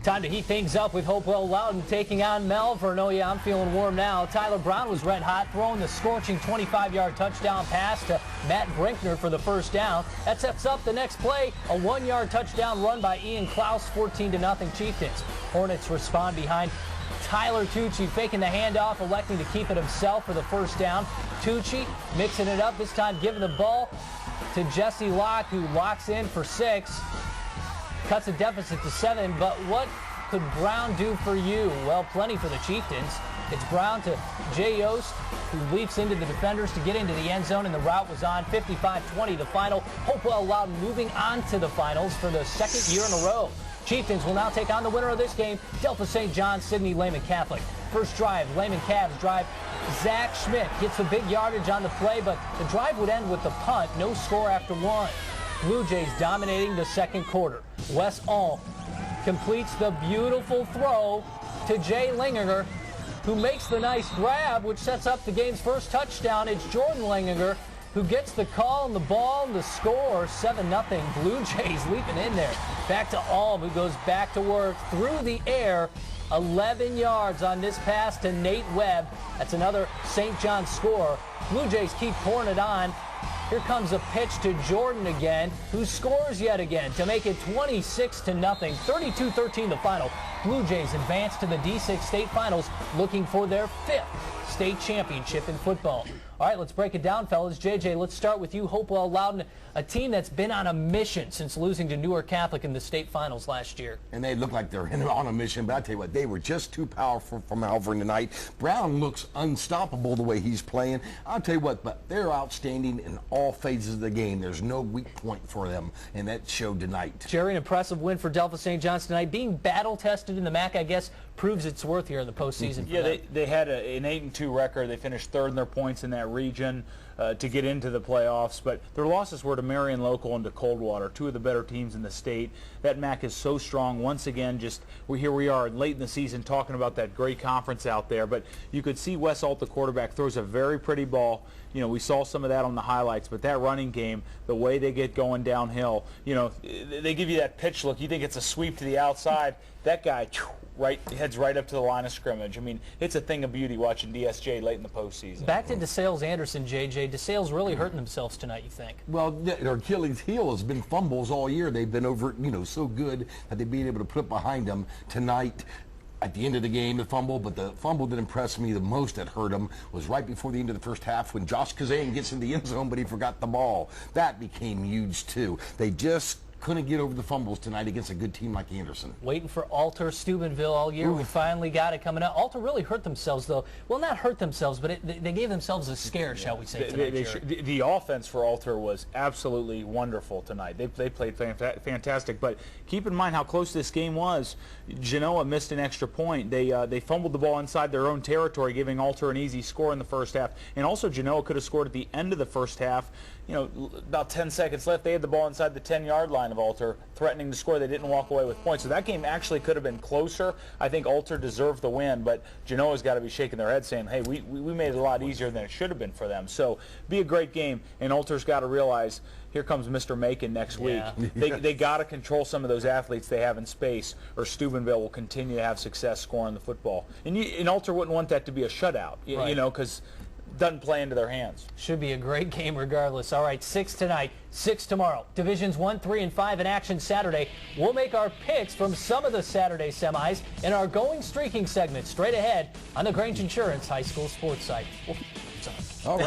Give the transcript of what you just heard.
Time to heat things up with Hopewell Loudon taking on Melbourne. Oh yeah, I'm feeling warm now. Tyler Brown was red hot, throwing the scorching 25-yard touchdown pass to Matt Brinkner for the first down. That sets up the next play, a 1-yard touchdown run by Ian Klaus, 14-0 Chieftains. Hornets respond behind Tyler Tucci faking the handoff, electing to keep it himself for the first down. Tucci mixing it up, this time giving the ball to Jesse Locke, who locks in for 6. Cuts the deficit to 7, but what could Brown do for you? Well, plenty for the Chieftains. It's Brown to Jay Yost, who leaps into the defenders to get into the end zone, and the route was on. 55-20 the final. Hopewell Loudon moving on to the finals for the second year in a row. Chieftains will now take on the winner of this game, Delta St. John, Sidney Lehman Catholic. First drive, Lehman Cavs drive. Zach Schmidt gets the big yardage on the play, but the drive would end with the punt. No score after 1. Blue Jays dominating the second quarter. Wes Alm completes the beautiful throw to Jay Linginger, who makes the nice grab, which sets up the game's first touchdown. It's Jordan Linginger who gets the call on the ball and the score, 7-0. Blue Jays leaping in there. Back to Alm, who goes back to work through the air. 11 yards on this pass to Nate Webb. That's another St. John score. Blue Jays keep pouring it on. Here comes a pitch to Jordan again, who scores yet again to make it 26-0. 32-13 the final. Blue Jays advance to the D6 state finals, looking for their 5th state championship in football. All right, let's break it down, fellas. JJ, let's start with you. Hopewell Loudon, a team that's been on a mission since losing to Newark Catholic in the state finals last year. And they look like they're on a mission, but I tell you what, they were just too powerful for Malvern tonight. Brown looks unstoppable the way he's playing. I'll tell you what, but they're outstanding in all phases of the game. There's no weak point for them, and that showed tonight. Jerry, an impressive win for Delta St. John's tonight. Being battle-tested in the MAC, I guess, proves its worth here in the postseason. Yeah, they had an 8-2 record. They finished 3rd in their points in that region to get into the playoffs, but their losses were to Marion Local and to Coldwater, 2 of the better teams in the state. That MAC is so strong. Once again, here we are late in the season talking about that great conference out there, but you could see Wes Alt, the quarterback, throws a very pretty ball. You know, we saw some of that on the highlights, but that running game, the way they get going downhill, you know, they give you that pitch look. You think it's a sweep to the outside. That guy heads right up to the line of scrimmage. I mean, it's a thing of beauty watching DSJ late in the postseason. Back to DeSales Anderson, JJ. DeSales really hurting themselves tonight, you think? Well, their Achilles heel has been fumbles all year. They've been so good that they've been able to put it behind them tonight. At the end of the game, the fumble, but the fumble that impressed me the most that hurt him was right before the end of the first half when Josh Kazan gets in the end zone, but he forgot the ball. That became huge, too. They just couldn't get over the fumbles tonight against a good team like Anderson. Waiting for Alter Steubenville all year. We finally got it coming out. Alter really hurt themselves, though. Well, not hurt themselves, but they gave themselves a scare, shall we say, tonight. The offense for Alter was absolutely wonderful tonight. They played fantastic, but keep in mind how close this game was. Genoa missed an extra point. They fumbled the ball inside their own territory, giving Alter an easy score in the first half. And also Genoa could have scored at the end of the first half. You know, about 10 seconds left. They had the ball inside the 10-yard line of Alter, threatening to score. They didn't walk away with points. So that game actually could have been closer. I think Alter deserved the win, but Genoa's got to be shaking their head saying, hey, we made it a lot easier than it should have been for them. So be a great game, and Alter's got to realize here comes Mr. Macon next week. They got to control some of those athletes they have in space, or Steubenville will continue to have success scoring the football. And Alter wouldn't want that to be a shutout, you know, because doesn't play into their hands. Should be a great game regardless. All right, 6 tonight, 6 tomorrow. Divisions 1, 3, and 5 in action Saturday. We'll make our picks from some of the Saturday semis in our Going Streaking segment straight ahead on the Grange Insurance High School Sports Site. All right.